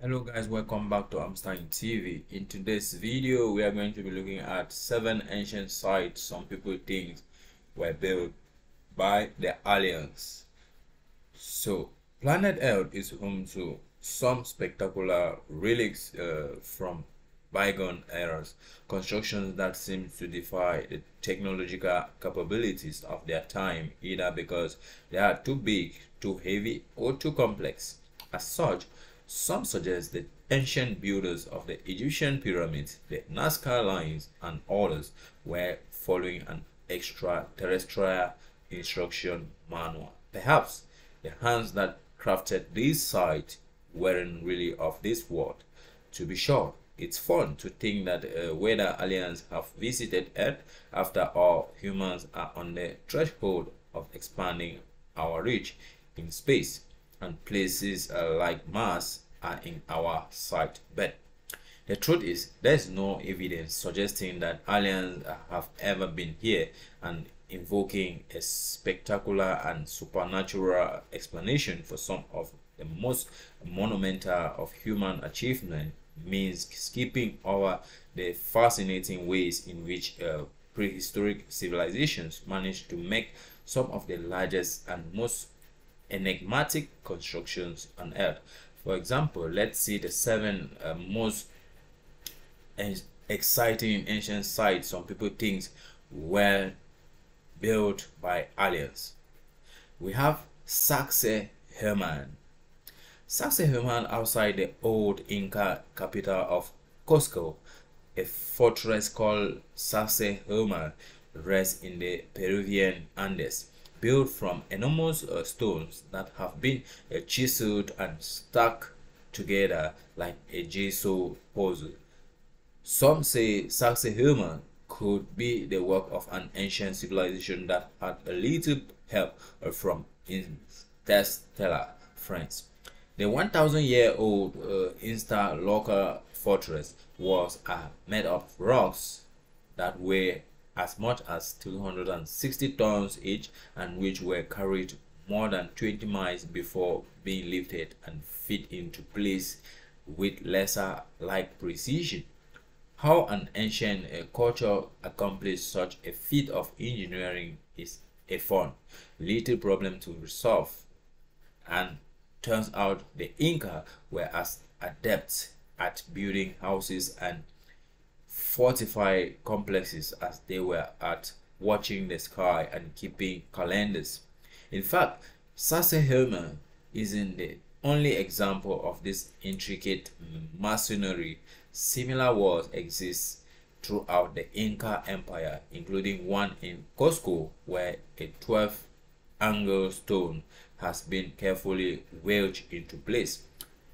Hello guys, welcome back to Amstein TV. In today's video, we are going to be looking at 7 ancient sites some people think were built by the aliens. So, planet Earth is home to some spectacular relics from bygone eras, constructions that seem to defy the technological capabilities of their time, either because they are too big, too heavy, or too complex. As such, some suggest that ancient builders of the Egyptian pyramids, the Nasca lines, and others were following an extraterrestrial instruction manual. Perhaps the hands that crafted these sites weren't really of this world. To be sure, it's fun to think that whether aliens have visited Earth. After all, humans are on the threshold of expanding our reach in space, and places like Mars are in our sight. But the truth is, there's no evidence suggesting that aliens have ever been here, and invoking a spectacular and supernatural explanation for some of the most monumental of human achievement means skipping over the fascinating ways in which prehistoric civilizations managed to make some of the largest and most enigmatic constructions on Earth. For example, let's see the 7 most exciting ancient sites some people think were built by aliens. We have Sacsayhuaman. Sacsayhuaman, outside the old Inca capital of Cusco, a fortress called Sacsayhuaman rests in the Peruvian Andes, built from enormous stones that have been chiseled and stuck together like a jigsaw puzzle. Some say Sacsayhuaman could be the work of an ancient civilization that had a little help from interstellar friends. The 1,000-year-old interlocal fortress was made of rocks that weigh as much as 260 tons each, and which were carried more than 20 miles before being lifted and fit into place with laser-like precision. How an ancient culture accomplished such a feat of engineering is a fun little problem to resolve, and turns out the Inca were as adept at building houses and fortified complexes as they were at watching the sky and keeping calendars. In fact, Sacsayhuaman isn't the only example of this intricate masonry. Similar walls exist throughout the Inca Empire, including one in Cusco where a 12-angle stone has been carefully wedged into place.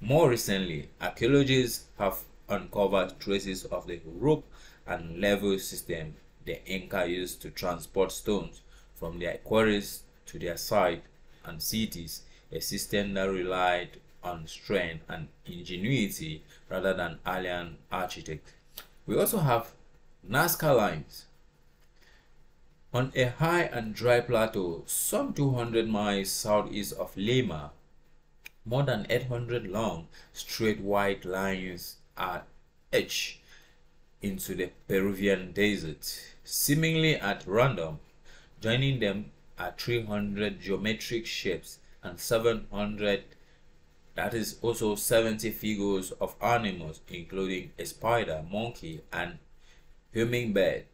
More recently, archaeologists have uncovered traces of the rope and level system the Inca used to transport stones from their quarries to their site and cities, a system that relied on strength and ingenuity rather than alien architecture. We also have Nasca lines. On a high and dry plateau some 200 miles southeast of Lima, more than 800 long, straight white lines are etched into the Peruvian desert, seemingly at random. Joining them are 300 geometric shapes and 700, that is also 70 figures of animals, including a spider, monkey, and hummingbird.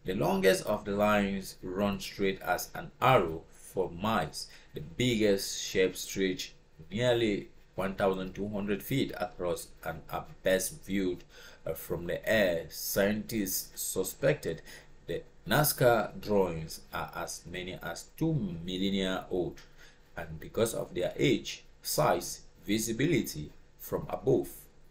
The longest of the lines run straight as an arrow for miles. The biggest shapes stretch nearly 1,200 feet across and are best viewed from the air. Scientists suspected the Nasca drawings are as many as 2 millennia old, and because of their age, size, visibility from above,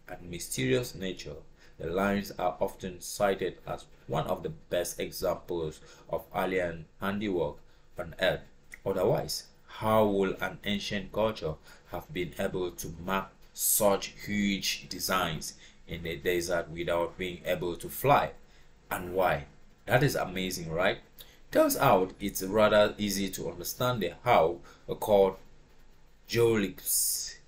and mysterious nature, the lines are often cited as one of the best examples of alien handiwork on Earth. Otherwise, how would an ancient culture have been able to map such huge designs in the desert without being able to fly? And why? That is amazing, right? Turns out it's rather easy to understand the how called relics.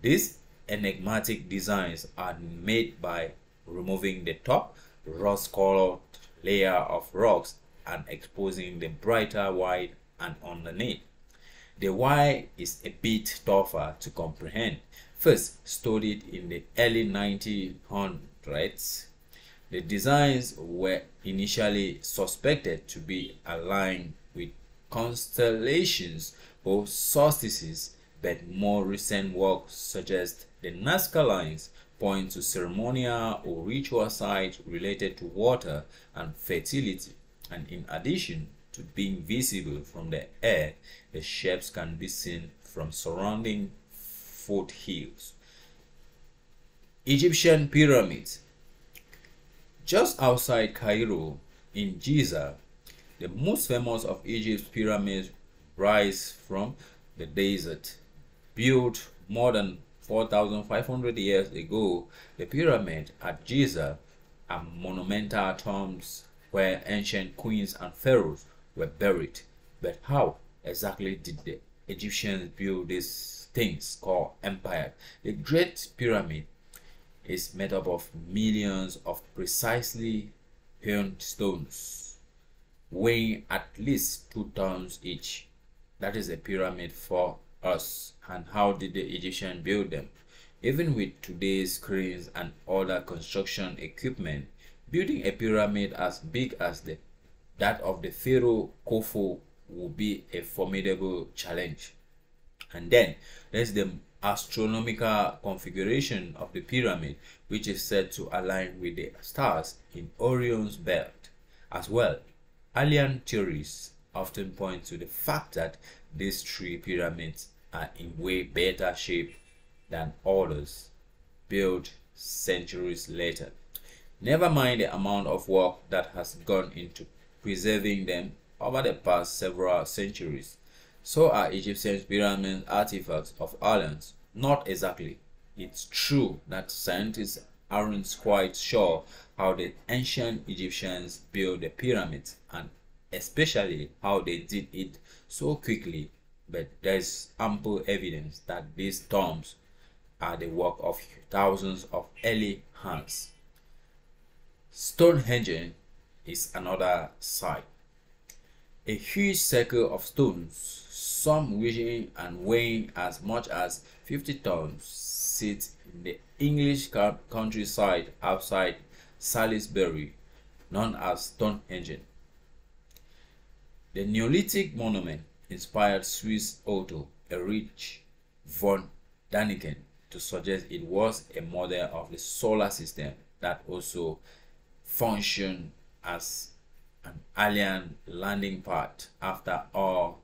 These enigmatic designs are made by removing the top rust-colored layer of rocks and exposing the brighter white and underneath. The why is a bit tougher to comprehend. First studied in the early 1900s, the designs were initially suspected to be aligned with constellations or solstices, but more recent work suggests the Nasca lines point to ceremonial or ritual sites related to water and fertility, and in addition to being visible from the air, the shapes can be seen from surrounding foothills. Egyptian pyramids. Just outside Cairo, in Giza, the most famous of Egypt's pyramids rise from the desert. Built more than 4,500 years ago, the pyramid at Giza are monumental tombs where ancient queens and pharaohs were buried. But how exactly did the Egyptians build these things called empires? The Great Pyramid is made up of millions of precisely hewn stones, weighing at least 2 tons each. That is a pyramid for us. And how did the Egyptians build them? Even with today's cranes and other construction equipment, building a pyramid as big as that of the Pharaoh Khufu would be a formidable challenge. And then there's the astronomical configuration of the pyramid, which is said to align with the stars in Orion's belt. As well, alien theories often point to the fact that these 3 pyramids are in way better shape than others built centuries later. Never mind the amount of work that has gone into preserving them over the past several centuries. So are Egyptian pyramid artifacts of aliens? Not exactly. It's true that scientists aren't quite sure how the ancient Egyptians built the pyramids, and especially how they did it so quickly, but there's ample evidence that these tombs are the work of thousands of early hands. Stonehenge is another site. A huge circle of stones, some weighing as much as 50 tons, sits in the English countryside outside Salisbury, known as Stonehenge. The Neolithic monument inspired Swiss author Erich von Däniken to suggest it was a model of the solar system that also functioned as an alien landing pad. After all,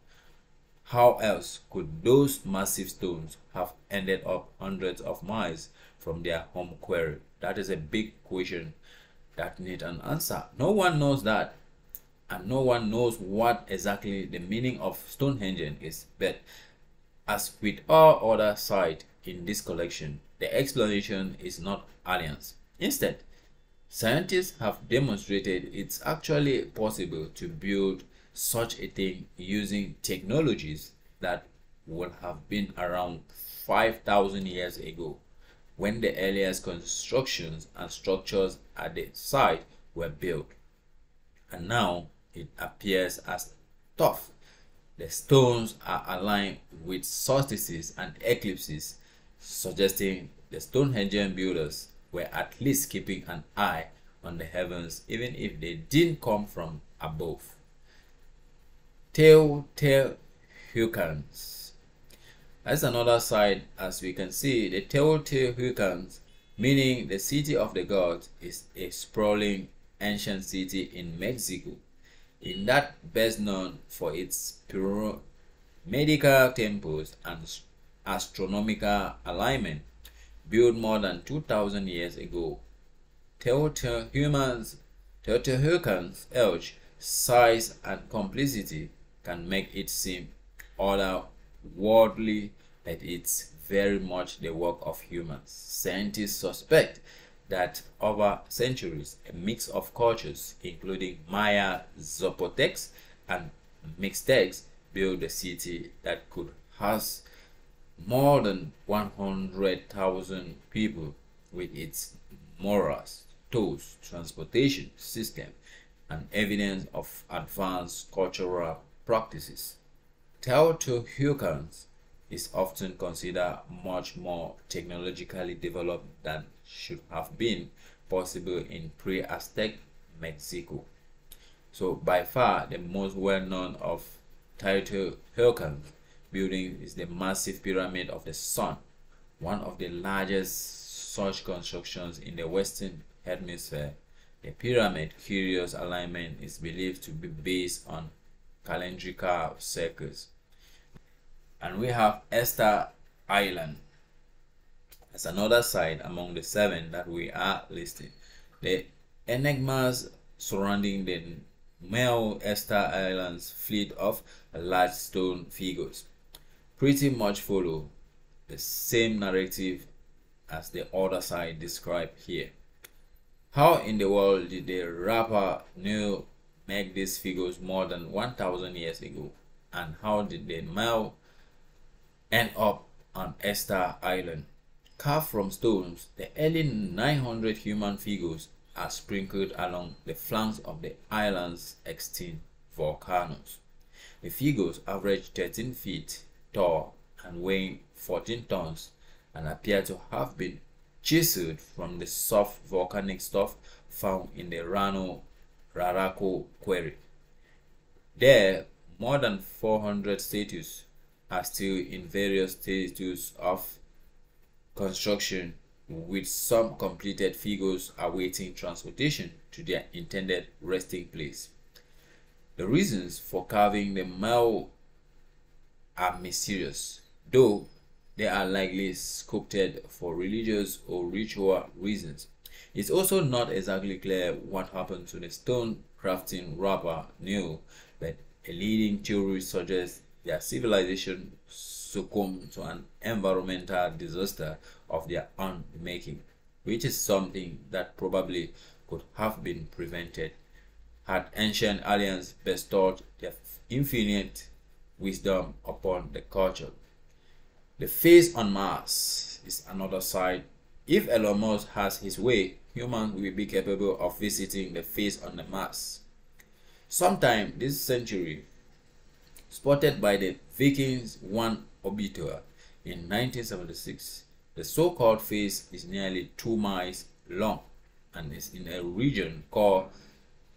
how else could those massive stones have ended up hundreds of miles from their home quarry? That is a big question that needs an answer. No one knows that, and no one knows what exactly the meaning of Stonehenge is. But as with all other sites in this collection, the explanation is not aliens. Instead, scientists have demonstrated it's actually possible to build such a thing using technologies that would have been around 5,000 years ago, when the earliest constructions and structures at the site were built. And now it appears as tough. The stones are aligned with solstices and eclipses, suggesting the Stonehenge builders were at least keeping an eye on the heavens, even if they didn't come from above. Teotihuacans. That's another side. As we can see, the Teotihuacans, meaning the city of the gods, is a sprawling ancient city in Mexico. In that best known for its medical temples and astronomical alignment, built more than 2,000 years ago. Teotihuacans' age, size, and complexity can make it seem otherworldly, but it's very much the work of humans. Scientists suspect that over centuries, a mix of cultures, including Maya, Zapotecs, and Mixtecs, built a city that could house more than 100,000 people with its morals, tools, transportation system, and evidence of advanced cultural practices. Teotihuacans is often considered much more technologically developed than should have been possible in pre-Aztec Mexico. So by far the most well-known of Teotihuacan buildings is the massive Pyramid of the Sun, one of the largest such constructions in the Western Hemisphere. The pyramid curious alignment is believed to be based on calendrical circles. And we have Easter Island as another site among the 7 that we are listing. The enigmas surrounding the male Easter Island's fleet of large stone figures pretty much follow the same narrative as the other side described here. How in the world did the rapper Neo make these figures more than 1,000 years ago? And how did the male end up on Easter Island? Carved from stones, the early 900 human figures are sprinkled along the flanks of the island's extinct volcanoes. The figures average 13 feet tall and weighing 14 tons and appear to have been chiseled from the soft volcanic stuff found in the Rano Raraco quarry. There, more than 400 statues are still in various stages of construction, with some completed figures awaiting transportation to their intended resting place. The reasons for carving the male are mysterious, though they are likely sculpted for religious or ritual reasons. It's also not exactly clear what happened to the stone crafting rapper Neo, but a leading theory suggests their civilization succumbed to an environmental disaster of their own making, which is something that probably could have been prevented had ancient aliens bestowed their infinite wisdom upon the culture. The face on Mars is another side. If Elon Musk has his way, humans will be capable of visiting the face on the Mars. Sometime this century, spotted by the Vikings 1 orbiter in 1976, the so-called face is nearly 2 miles long and is in a region called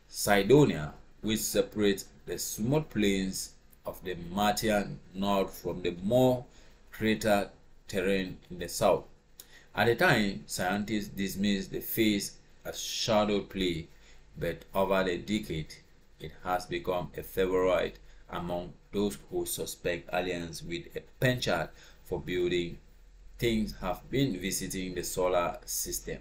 Cydonia, which separates the smooth plains of the Martian north from the more crater terrain in the south. At the time, scientists dismissed the face as shadow play, but over the decade, it has become a favorite among those who suspect aliens with a penchant for building things have been visiting the solar system.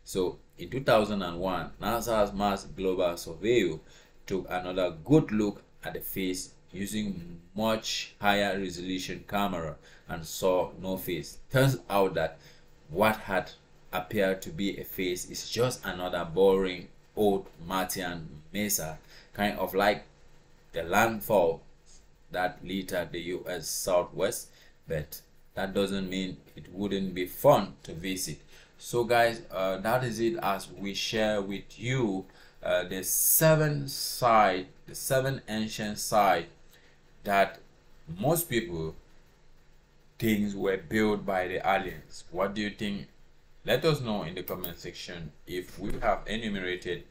So in 2001, NASA's Mars Global Surveyor took another good look at the face using much higher resolution camera and saw no face. Turns out that what had appeared to be a face is just another boring old Martian mesa, kind of like the landfall that littered the US Southwest, but that doesn't mean it wouldn't be fun to visit. So guys, that is it as we share with you the 7 ancient sites that most people think were built by the aliens. What do you think? Let us know in the comment section if we have enumerated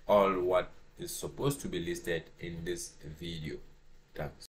all what is supposed to be listed in this video. Thanks.